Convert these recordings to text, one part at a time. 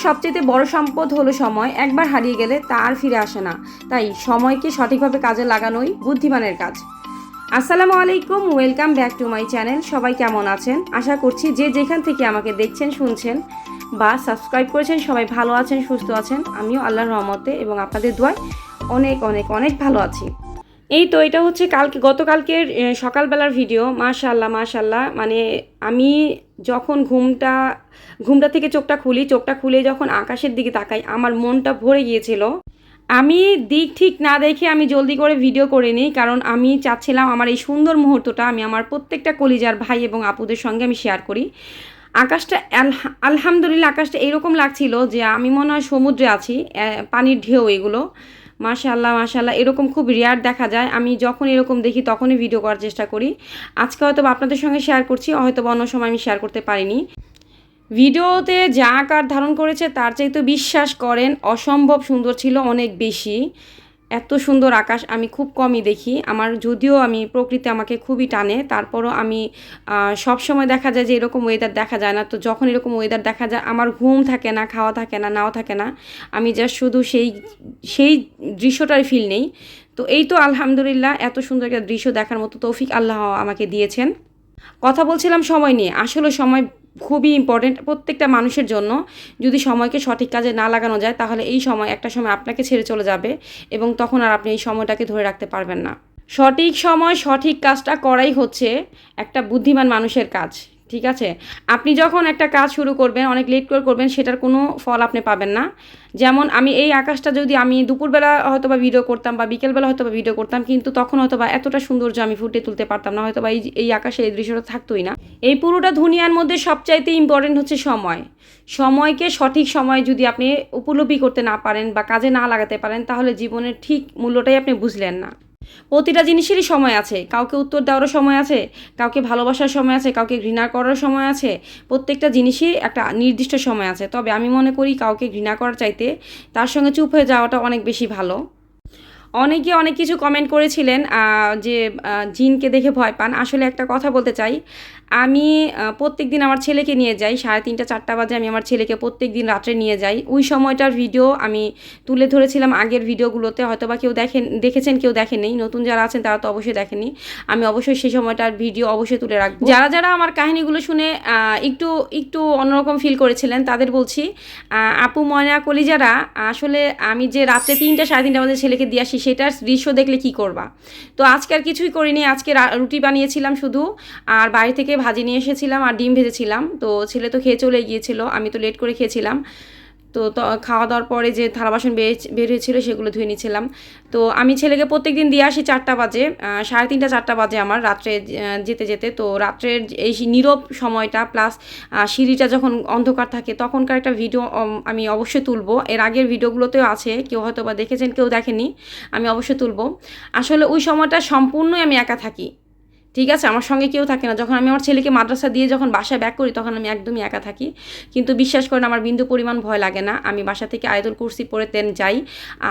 সবচেয়ে বড় সম্পদ হলো সময়। একবার হারিয়ে গেলে তা আর ফিরে আসে না। তাই সময়কে সঠিকভাবে কাজে লাগানোই বুদ্ধিমানের কাজ। আসসালামু আলাইকুম, welcome back to my channel. সবাই কেমন আছেন? আশা করছি যে যেখান থেকে আমাকে দেখছেন, শুনছেন বা সাবস্ক্রাইব করেছেন সবাই ভালো আছেন, সুস্থ আছেন। আমিও আল্লাহর রহমতে এবং আপনাদের দোয়ায় অনেক অনেক অনেক ভালো আছি। এই তো এটা হচ্ছে গতকালকের সকালবেলার ভিডিও। মাশাআল্লাহ মাশাআল্লাহ, মানে আমি যখন ঘুমটা থেকে চোখটা খুলে যখন আকাশের দিকে তাকাই, আমার মনটা ভরে গিয়েছিল। আমি দিক ঠিক না দেখে আমি জলদি করে ভিডিও করে নিই, কারণ আমি চাচ্ছিলাম আমার এই সুন্দর মুহূর্তটা আমি আমার প্রত্যেকটা কলিজার ভাই এবং আপুদের সঙ্গে আমি শেয়ার করি। আকাশটা আলহামদুলিল্লাহ, আকাশটা এরকম লাগছিল যে আমি মনে হয় সমুদ্রে আছি, পানির ঢেউ এগুলো। মাশাআল্লাহ মাশাআল্লাহ, এরকম খুব রেয়ার দেখা যায়। আমি যখন এরকম দেখি তখনই ভিডিও করার চেষ্টা করি। আজকে হয়তো আপনাদের সঙ্গে শেয়ার করছি, হয়তো অন্য সময় আমি শেয়ার করতে পারিনি। ভিডিওতে যা আকার ধারণ করেছে তার চাইতে বিশ্বাস করেন অসম্ভব সুন্দর ছিল, অনেক বেশি। এত সুন্দর আকাশ আমি খুব কমই দেখি। যদিও আমি প্রকৃতি আমাকে খুবই টানে, তারপরও আমি সব সময় দেখা যায় যে এরকম ওয়েদার দেখা যায় না। তো যখন এরকম ওয়েদার দেখা যায় আমার ঘুম থাকে না, খাওয়া থাকে না, নাও থাকে না। আমি জাস্ট শুধু সেই দৃশ্যটার ফিল নেই। তো এই তো আলহামদুলিল্লাহ, এত সুন্দর একটা দৃশ্য দেখার মতো তৌফিক আল্লাহ আমাকে দিয়েছেন। কথা বলছিলাম সময় নিয়ে। আসলে সময় খুবই ইম্পর্টেন্ট প্রত্যেকটা মানুষের জন্য। যদি সময়কে সঠিক কাজে না লাগানো যায় তাহলে এই সময় একটা সময় আপনাকে ছেড়ে চলে যাবে এবং তখন আর আপনি এই সময়টাকে ধরে রাখতে পারবেন না। সঠিক সময় সঠিক কাজটা করাই হচ্ছে একটা বুদ্ধিমান মানুষের কাজ। ঠিক আছে, আপনি যখন একটা কাজ শুরু করবেন, অনেক লেট করে করবেন, সেটার কোনো ফল আপনি পাবেন না। যেমন আমি এই আকাশটা যদি আমি দুপুরবেলা হয়তো বা ভিডিও করতাম বা বিকেলবেলা হয়তো বা ভিডিও করতাম, কিন্তু তখন হয়তো বা এতটা সৌন্দর্য আমি ফুটে তুলতে পারতাম না, হয়তো বা এই আকাশে এই দৃশ্যটা থাকতোই না। এই পুরোটা দুনিয়ার মধ্যে সবচাইতে ইম্পর্টেন্ট হচ্ছে সময়। সময়কে সঠিক সময় যদি আপনি উপলব্ধি করতে না পারেন বা কাজে না লাগাতে পারেন, তাহলে জীবনের ঠিক মূল্যটাই আপনি বুঝলেন না। প্রতিটা জিনিসেরই সময় আছে। কাউকে উত্তর দেওয়ারও সময় আছে, কাউকে ভালোবাসার সময় আছে, কাউকে ঘৃণা করার সময় আছে। প্রত্যেকটা জিনিসই একটা নির্দিষ্ট সময় আছে। তবে আমি মনে করি কাউকে ঘৃণা করার চাইতে তার সঙ্গে চুপ হয়ে যাওয়াটা অনেক বেশি ভালো। অনেকে অনেক কিছু কমেন্ট করেছিলেন যে জিনকে দেখে ভয় পান। আসলে একটা কথা বলতে চাই, আমি প্রত্যেক দিন আমার ছেলেকে নিয়ে যাই, 3:30 4টা বাজে আমি আমার ছেলেকে প্রত্যেক দিন রাত্রে নিয়ে যাই। ওই সময়টার ভিডিও আমি তুলে ধরেছিলাম আগের ভিডিওগুলোতে, হয়তো বা কেউ দেখেছেন, কেউ দেখেননি। নতুন যারা আছেন তারা তো অবশ্যই দেখেননি। আমি অবশ্যই সেই সময়টার ভিডিও অবশ্যই তুলে রাখবো। যারা যারা আমার কাহিনীগুলো শুনে একটু একটু অন্যরকম ফিল করেছিলেন তাদের বলছি, আপু ময়না কলিজারা, আসলে আমি যে রাত্রে 3টা 3:30 বাজে ছেলেকে দিয়ে আসি সেটার দৃশ্য দেখলে কি করবা। তো আজকে আর কিছুই করিনি, আজকে রুটি বানিয়েছিলাম শুধু, আর বাইরে থেকে ভাজি নিয়ে এসেছিলাম আর ডিম ভেজেছিলাম। তো ছেলে তো খেয়ে চলে গিয়েছিল, আমি তো লেট করে খেয়েছিলাম। তো খাওয়া দাওয়ার পরে যে থালা বাসন বের হয়েছিল সেগুলো ধুয়ে নিয়েছিলাম। তো আমি ছেলেকে প্রত্যেক দিন দিয়ে আসি 4টা বাজে, 3:30 4টা বাজে আমার রাত্রে যেতে যেতে। তো রাত্রের এই নীরব সময়টা প্লাস সিঁড়িটা যখন অন্ধকার থাকে তখনকার একটা ভিডিও আমি অবশ্যই তুলবো। এর আগের ভিডিওগুলোতেও আছে, কেউ হয়তো বা দেখেছেন, কেউ দেখেনি, আমি অবশ্যই তুলবো। আসলে ওই সময়টা সম্পূর্ণই আমি একা থাকি। ঠিক আছে, আমার সঙ্গে কেউ থাকে না। যখন আমি আমার ছেলেকে মাদ্রাসা দিয়ে যখন বাসায় ব্যাক করি তখন আমি একদমই একা থাকি। কিন্তু বিশ্বাস করেন আমার বিন্দু পরিমাণ ভয় লাগে না। আমি বাসা থেকে আয়াতুল কুরসি পড়ে দেন যাই।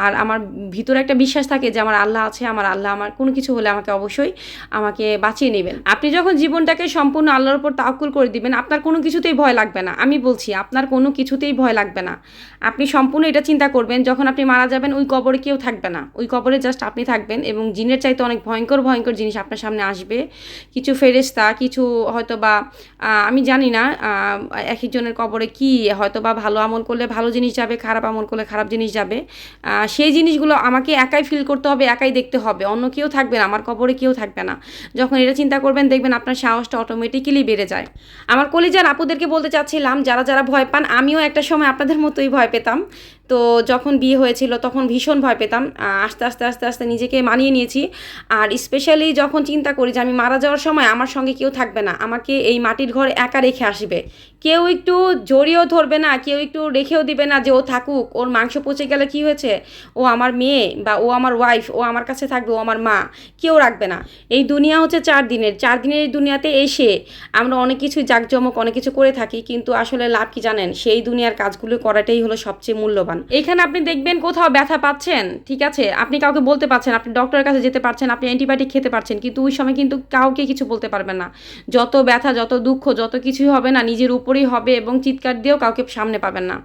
আর আমার ভিতরে একটা বিশ্বাস থাকে যে আমার আল্লাহ আছে, আমার আল্লাহ আমার কোনো কিছু হলে অবশ্যই আমাকে বাঁচিয়ে নেবেন। আপনি যখন জীবনটাকে সম্পূর্ণ আল্লাহর উপর তাওয়াক্কুল করে দিবেন, আপনার কোনো কিছুতেই ভয় লাগবে না। আমি বলছি, আপনার কোনো কিছুতেই ভয় লাগবে না। আপনি সম্পূর্ণ এটা চিন্তা করবেন, যখন আপনি মারা যাবেন ওই কবরে কেউ থাকবে না, ওই কবরে জাস্ট আপনি থাকবেন এবং জিনের চাইতে অনেক ভয়ঙ্কর ভয়ঙ্কর জিনিস আপনার সামনে আসবে। কিছু ফেরেশতা, কিছু হয়তো বা আমি জানি না এক একজনের কবরে কি হয়তো বা ভালো আমল করলে ভালো জিনিস যাবে, খারাপ আমল করলে খারাপ জিনিস যাবে। সেই জিনিসগুলো আমাকে একাই ফিল করতে হবে, একাই দেখতে হবে, অন্য কেউ থাকবে না, আমার কবরে কেউ থাকবে না। যখন এটা চিন্তা করবেন দেখবেন আপনার সাহসটা অটোমেটিক্যালি বেড়ে যায়। আমার কলিজার আপুদেরকে বলতে চাচ্ছিলাম, যারা যারা ভয় পান, আমিও একটা সময় আপনাদের মতোই ভয় পেতাম। তো যখন বিয়ে হয়েছিল তখন ভীষণ ভয় পেতাম। আস্তে আস্তে আস্তে আস্তে নিজেকে মানিয়ে নিয়েছি। আর স্পেশালি যখন চিন্তা করি যে আমি মারা যাওয়ার সময় আমার সঙ্গে কেউ থাকবে না, আমাকে এই মাটির ঘরে একা রেখে আসবে, কেউ একটু জড়িয়েও ধরবে না, কেউ একটু রেখেও দিবে না যে ও থাকুক, ওর মাংস পচে গেলে কি হয়েছে, ও আমার মেয়ে বা ও আমার ওয়াইফ, ও আমার কাছে থাকবে, ও আমার মা, কেউ রাখবে না। এই দুনিয়া হচ্ছে 4 দিনের, 4 দিনের এই দুনিয়াতে এসে আমরা অনেক কিছুই জাঁকজমক অনেক কিছু করে থাকি, কিন্তু আসলে লাভ কি জানেন, সেই দুনিয়ার কাজগুলো করাটাই হলো সবচেয়ে মূল্যবান। এখানে আপনি দেখবেন কোথাও ব্যথা পাচ্ছেন, ঠিক আছে, আপনি কাউকে বলতে পারছেন, আপনি ডক্টরের কাছে যেতে পারছেন, আপনি অ্যান্টিবায়োটিক খেতে পারছেন, কিন্তু ওই সময় কিন্তু কাউকে কিছু বলতে পারবেন না। যত ব্যথা, যত দুঃখ, যত কিছুই হবে না নিজের উপরেই হবে এবং চিৎকার দিয়েও কাউকে সামনে পাবেন না।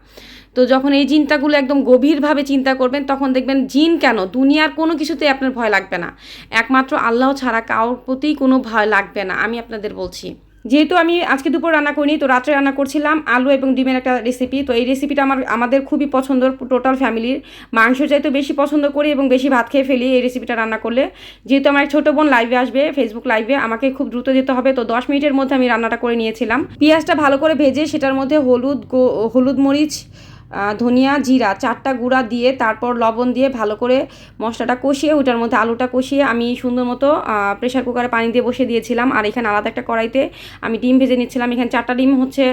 তো যখন এই চিন্তাগুলো একদম গভীরভাবে চিন্তা করবেন তখন দেখবেন জিন কেন, দুনিয়ার কোনো কিছুতেই আপনার ভয় লাগবে না, একমাত্র আল্লাহ ছাড়া কারোর প্রতি কোনো ভয় লাগবে না, আমি আপনাদের বলছি। যেহেতু আমি আজকে দুপুর রান্না করিনি, তো রাত্রে রান্না করছিলাম আলু এবং ডিমের একটা রেসিপি। তো এই রেসিপিটা আমাদের খুবই পছন্দের, টোটাল ফ্যামিলির। মাংস চাইতে বেশি পছন্দ করি এবং বেশি ভাত খেয়ে ফেলি এই রেসিপিটা রান্না করলে। যেহেতু আমার এক ছোটো বোন লাইভে আসবে, ফেসবুক লাইভে, আমাকে খুব দ্রুত যেতে হবে, তো 10 মিনিটের মধ্যে আমি রান্নাটা করে নিয়েছিলাম। পেঁয়াজটা ভালো করে ভেজে সেটার মধ্যে হলুদ মরিচ, ধনিয়া, জিরা 4টা গুঁড়া দিয়ে তারপর লবণ দিয়ে ভালো করে মশলাটা কষিয়ে ওটার মধ্যে আলুটা কষিয়ে আমি সুন্দর মতো প্রেশার কুকারে পানি দিয়ে বসিয়ে দিয়েছিলাম। আর এখানে আলাদা একটা কড়াইতে আমি ডিম ভেজে নিচ্ছিলাম। এখানে 4টা ডিম হচ্ছে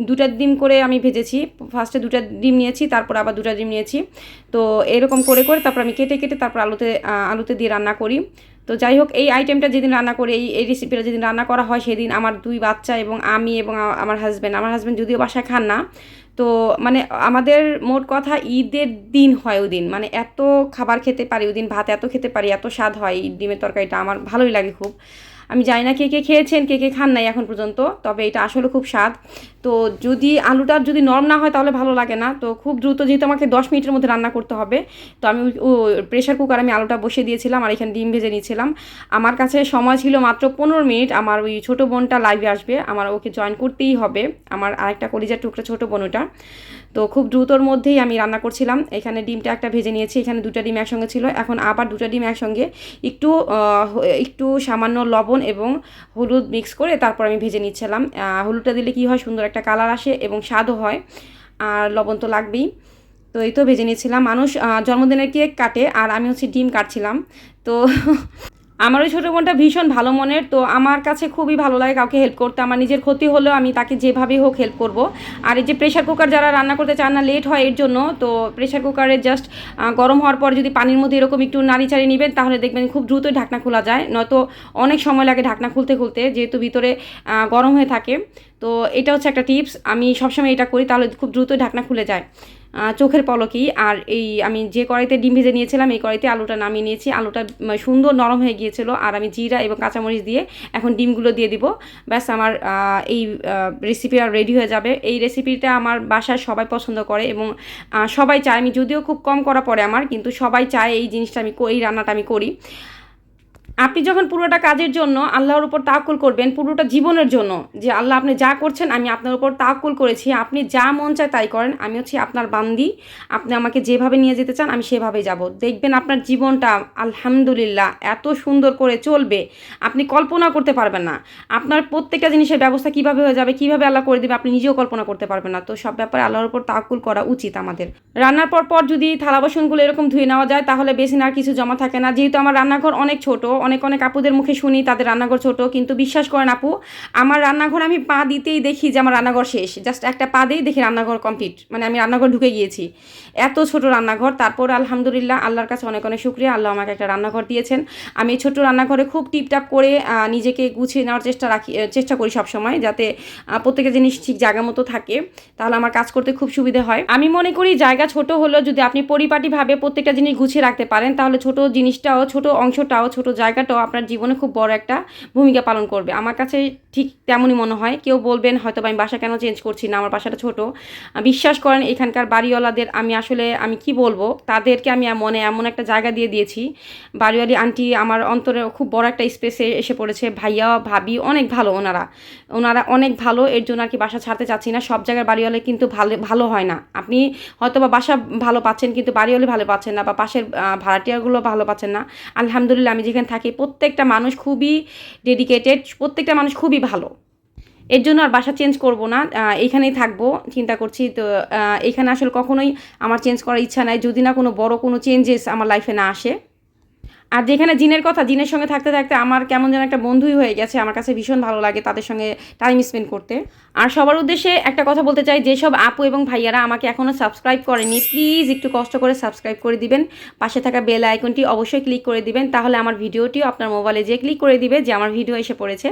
দুটা ডিম করে আমি ভেজেছি। ফার্স্টে 2টা ডিম নিয়েছি, তারপর আবার 2টা ডিম নিয়েছি। তো এরকম করে তারপর আমি কেটে তারপর আলুতে দিয়ে রান্না করি। তো যাই হোক, এই আইটেমটা যেদিন রান্না করে, এই রেসিপিটা যেদিন রান্না করা হয় সেদিন আমার 2 বাচ্চা এবং আমি এবং আমার হাজব্যান্ড যদিও বাসায় খান না, তো মানে আমাদের মোট কথা ঈদের দিন হয় ওই দিন, মানে এত খাবার খেতে পারি ওই দিন, ভাত এত খেতে পারি, এত স্বাদ হয় এই ডিমের তরকারিটা, আমার ভালোই লাগে খুব। আমি জানি না কে কে খেয়েছেন, কে কে খান নাই এখন পর্যন্ত, তবে এটা আসলে খুব স্বাদ। তো যদি আলুটা যদি নরম না হয় তাহলে ভালো লাগে না। তো খুব দ্রুত, যেহেতু আমাকে 10 মিনিটের মধ্যে রান্না করতে হবে, তো আমি প্রেশার কুকারে আমি আলুটা বসিয়ে দিয়েছিলাম আর এখানে ডিম ভেজে নিয়েছিলাম। আমার কাছে সময় ছিল মাত্র 15 মিনিট। আমার ওই ছোটো বোনটা লাইভে আসবে, আমার ওকে জয়েন করতেই হবে, আমার আরেকটা কলিজার টুকরা ছোটো বোন ওটা। তো খুব দ্রুতর মধ্যেই আমি রান্না করছিলাম। এখানে ডিমটা একটা ভেজে নিয়েছি, এখানে 2টা ডিম একসঙ্গে ছিল, এখন আবার 2টা ডিম একসঙ্গে একটু সামান্য লবণ এবং হলুদ মিক্স করে তারপর আমি ভেজে নিচ্ছিলাম। হলুদটা দিলে কি হয়, সুন্দর একটা কালার আসে এবং স্বাদও হয়, আর লবণ তো লাগবেই। তো এই তো ভেজে নিয়েছিলাম। মানুষ জন্মদিনের কেক কাটে আর আমি হচ্ছে ডিম কাটছিলাম। তো আমার ওই ছোটো বোনটা ভীষণ ভালো মনের, তো আমার কাছে খুবই ভালো লাগে কাউকে হেল্প করতে। আমার নিজের ক্ষতি হলেও আমি তাকে যেভাবেই হোক হেল্প করব। আর এই যে প্রেশার কুকার যারা রান্না করতে চান না, লেট হয় এর জন্য, তো প্রেশার কুকারে জাস্ট গরম হওয়ার পর যদি পানির মধ্যে এরকম একটু নাড়িচাড়ি নেবেন তাহলে দেখবেন খুব দ্রুতই ঢাকনা খোলা যায়, নয়তো অনেক সময় লাগে ঢাকনা খুলতে যেহেতু ভিতরে গরম হয়ে থাকে। তো এটা হচ্ছে একটা টিপস, আমি সবসময় এটা করি, তাহলে খুব দ্রুতই ঢাকনা খুলে যায় চোখের পলকেই। আর এই আমি যে কড়াইতে ডিম ভেজে নিয়েছিলাম এই কড়াইতে আলুটা নামিয়ে নিয়েছি, আলুটা সুন্দর নরম হয়ে গিয়েছিল। আর আমি জিরা এবং কাঁচামরিচ দিয়ে এখন ডিমগুলো দিয়ে দিব, ব্যাস আমার এই রেসিপি আর রেডি হয়ে যাবে। এই রেসিপিটা আমার বাসায় সবাই পছন্দ করে এবং সবাই চায়, আমি যদিও খুব কম করা পড়ে আমার, কিন্তু সবাই চায় এই জিনিসটা এই রান্নাটা আমি করি। আপনি যখন পুরোটা কাজের জন্য আল্লাহর উপর তাওয়াক্কুল করবেন, পুরোটা জীবনের জন্য, যে আল্লাহ আপনি যা করছেন আমি আপনার উপর তাওয়াক্কুল করেছি, আপনি যা মন চায় তাই করেন, আমি হচ্ছে আপনার বান্দি, আপনি আমাকে যেভাবে নিয়ে যেতে চান আমি সেভাবেই যাব, দেখবেন আপনার জীবনটা আলহামদুলিল্লাহ এত সুন্দর করে চলবে আপনি কল্পনা করতে পারবেন না। আপনার প্রত্যেকটা জিনিসের ব্যবস্থা কীভাবে হয়ে যাবে, কীভাবে আল্লাহ করে দেবে আপনি নিজেও কল্পনা করতে পারবেন না। তো সব ব্যাপারে আল্লাহর উপর তাওয়াক্কুল করা উচিত আমাদের। রান্নার পর যদি থালা বাসনগুলো এরকম ধুয়ে নেওয়া যায় তাহলে বেশি আর কিছু জমা থাকে না। যেহেতু আমার রান্নাঘর অনেক ছোট, অনেক আপুদের মুখে শুনি তাদের রান্নাঘর ছোট, কিন্তু বিশ্বাস করেন আপু, আমার রান্নাঘর আমি পা দিতেই দেখি যে আমার রান্নাঘর শেষ, জাস্ট একটা পা দিয়েই দেখি রান্নাঘর কমপ্লিট, মানে আমি রান্নাঘর ঢুকে গিয়েছি, এত ছোট রান্নাঘর। তারপর আলহামদুলিল্লাহ আল্লাহর কাছে অনেক শুকরিয়া, আল্লাহ আমাকে একটা রান্নাঘর দিয়েছেন। আমি এই ছোট্ট রান্নাঘরে খুব টিপটাপ করে নিজেকে গুছিয়ে নেওয়ার চেষ্টা করি সবসময়, যাতে প্রত্যেকটা জিনিস ঠিক জায়গা মতো থাকে, তাহলে আমার কাজ করতে খুব সুবিধা হয়। আমি মনে করি জায়গা ছোট হলেও যদি আপনি পরিপাটিভাবে প্রত্যেকটা জিনিস গুছিয়ে রাখতে পারেন তাহলে ছোট জিনিসটাও, ছোট অংশটাও, ছোট জায়গাটাও আপনার জীবনে খুব বড় একটা ভূমিকা পালন করবে। আমার কাছে ঠিক তেমনই মনে হয়। কেউ বলবেন হয়তো আমি বাসা কেন চেঞ্জ করছি না, আমার বাসাটা ছোট। বিশ্বাস করেন এখানকার বাড়িওয়ালাদের আমি কি বলবো, তাদেরকে আমি মনে এমন একটা জায়গা দিয়ে দিয়েছি। বাড়িওয়ালি আন্টি আমার অন্তরে খুব বড় একটা স্পেসে এসে পড়েছে, ভাইয়া ভাবি অনেক ভালো, ওনারা অনেক ভালো, এর জন্য আর কি বাসা ছাড়তে চাচ্ছি না। সব জায়গার বাড়িওয়ালা কিন্তু ভালো হয় না, আপনি হয়তো বা বাসা ভালো পাচ্ছেন কিন্তু বাড়িওয়ালি ভালো পাচ্ছেন না, বা পাশের ভাড়াটিয়াগুলো ভালো পাচ্ছেন না। আলহামদুলিল্লাহ আমি যেখানে থাকি প্রত্যেকটা মানুষ খুবই ডেডিকেটেড, প্রত্যেকটা মানুষ খুবই ভালো, এর জন্য আর বাসা চেঞ্জ করব না, এইখানেই থাকবো চিন্তা করছি। তো এখানে আসলে কখনোই আমার চেঞ্জ করার ইচ্ছা নাই, যদি না কোনো বড় কোনো চেঞ্জেস আমার লাইফে না আসে। আর যেখানে জিনের সঙ্গে থাকতে থাকতে আমার কেমন যেন একটা বন্ধুই হয়ে গেছে, আমার কাছে ভীষণ ভালো লাগে তাদের সঙ্গে টাইম স্পেন্ড করতে। আর সবার উদ্দেশ্যে একটা কথা বলতে চাই, যেসব আপু এবং ভাইয়ারা আমাকে এখনও সাবস্ক্রাইব করেনি প্লিজ একটু কষ্ট করে সাবস্ক্রাইব করে দিবেন, পাশে থাকা বেল আইকনটি অবশ্যই ক্লিক করে দিবেন, তাহলে আমার ভিডিওটিও আপনার মোবাইলে যে ক্লিক করে দিবে যে আমার ভিডিও এসে পড়েছে।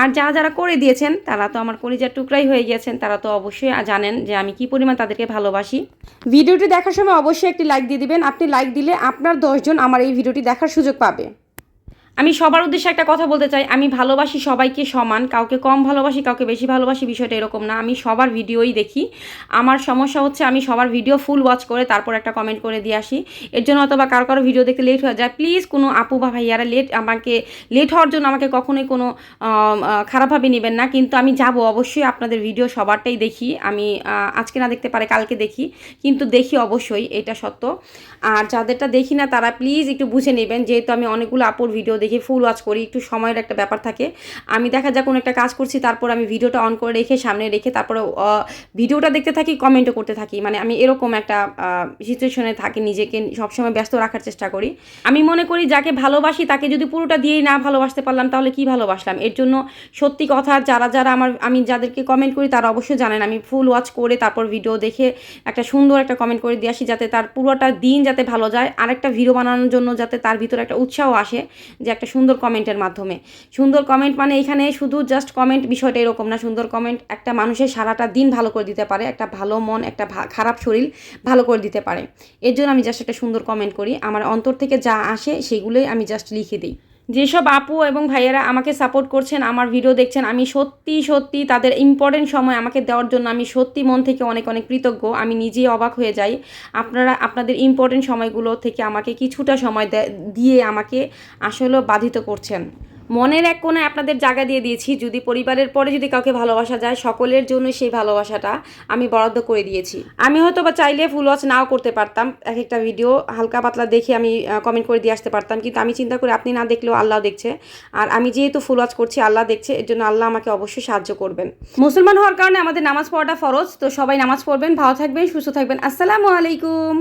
আর যারা করে দিয়েছেন তারা তো আমার কলিজার টুকরাই হয়ে গেছেন, তারা তো অবশ্যই জানেন যে আমি কি পরিমাণ তাদেরকে ভালোবাসি। ভিডিওটি দেখার সময় অবশ্যই একটি লাইক দিয়ে দিবেন, আপনি লাইক দিলে আপনার 10 জন আমার এই ভিডিওটি দেখার সুযোগ পাবে। আমি সবার উদ্দেশ্যে একটা কথা বলতে চাই, আমি ভালোবাসি সবাইকে সমান, কাউকে কম ভালোবাসি কাউকে বেশি ভালোবাসি বিষয়টা এরকম না। আমি সবার ভিডিওই দেখি। আমার সমস্যা হচ্ছে আমি সবার ভিডিও ফুল ওয়াচ করে তারপর একটা কমেন্ট করে দিয়ে আসি। এর জন্য অথবা কারো ভিডিও দেখতে লেট হয়ে যায়, প্লিজ কোনো আপু বা ভাইয়ারা লেট হওয়ার জন্য আমাকে কখনোই কোনো খারাপভাবে নেবেন না। কিন্তু আমি যাব অবশ্যই, আপনাদের ভিডিও সবারটাই দেখি আমি। আজকে না দেখতে পারে কালকে দেখি, কিন্তু দেখি অবশ্যই, এটা সত্য। আর যাদেরটা দেখি না তারা প্লিজ একটু বুঝে নেবেন, যেহেতু আমি অনেকগুলো আপুর ভিডিও দেখি, ফুল ওয়াচ করি, একটু সময়ের একটা ব্যাপার থাকে। আমি দেখা যায় কোনো একটা কাজ করছি, তারপর আমি ভিডিওটা অন করে রেখে সামনে রেখে তারপরে ভিডিওটা দেখতে থাকি, কমেন্টও করতে থাকি। মানে আমি এরকম একটা সিচুয়েশনে থাকি, নিজেকে সবসময় ব্যস্ত রাখার চেষ্টা করি। আমি মনে করি যাকে ভালোবাসি তাকে যদি পুরোটা দিয়েই না ভালোবাসতে পারলাম তাহলে কি ভালোবাসলাম। এর জন্য সত্যি কথা, যারা আমি যাদেরকে কমেন্ট করি তারা অবশ্যই জানেন আমি ফুল ওয়াচ করে তারপর ভিডিও দেখে একটা সুন্দর একটা কমেন্ট করে দিয়ে আসি, যাতে তার পুরোটা দিন যাতে ভালো যায়। আরেকটা ভিডিও বানানোর জন্য যাতে তার ভিতরে একটা উৎসাহ আসে, যে একটা সুন্দর কমেন্টের মাধ্যমে। সুন্দর কমেন্ট মানে এখানে শুধু জাস্ট কমেন্ট বিষয়টা এরকম না, সুন্দর কমেন্ট একটা মানুষের সারাটা দিন ভালো করে দিতে পারে, একটা ভালো মন, একটা খারাপ শরীর ভালো করে দিতে পারে। এর জন্য আমি জাস্ট একটা সুন্দর কমেন্ট করি, আমার অন্তর থেকে যা আসে সেগুলোই আমি জাস্ট লিখে দিই। যেসব আপু এবং ভাইয়েরা আমাকে সাপোর্ট করছেন, আমার ভিডিও দেখছেন, আমি সত্যি তাদের ইম্পর্টেন্ট সময় আমাকে দেওয়ার জন্য আমি সত্যি মন থেকে অনেক কৃতজ্ঞ। আমি নিজেই অবাক হয়ে যাই, আপনারা আপনাদের ইম্পর্টেন্ট সময়গুলো থেকে আমাকে কিছুটা সময় দিয়ে আমাকে আসলেও বাধিত করছেন। মনের এক কোণে আপনাদের জায়গা দিয়ে দিয়েছি, যদি পরিবারের পরে যদি কাউকে ভালোবাসা যায়, সকলের জন্য সেই ভালোবাসাটা আমি বরাদ্দ করে দিয়েছি। আমি হয়তো বা চাইলে ফুল ওয়াচ নাও করতে পারতাম, এক একটা ভিডিও হালকা পাতলা দেখে আমি কমেন্ট করে দিয়ে আসতে পারতাম, কিন্তু আমি চিন্তা করি আপনি না দেখলেও আল্লাহ দেখছে, আর আমি যেহেতু ফুল ওয়াচ করছি আল্লাহ দেখছে, এর জন্য আল্লাহ আমাকে অবশ্যই সাহায্য করবেন। মুসলমান হওয়ার কারণে আমাদের নামাজ পড়াটা ফরজ, তো সবাই নামাজ পড়বেন, ভালো থাকবেন, সুস্থ থাকবেন। আসসালামু আলাইকুম।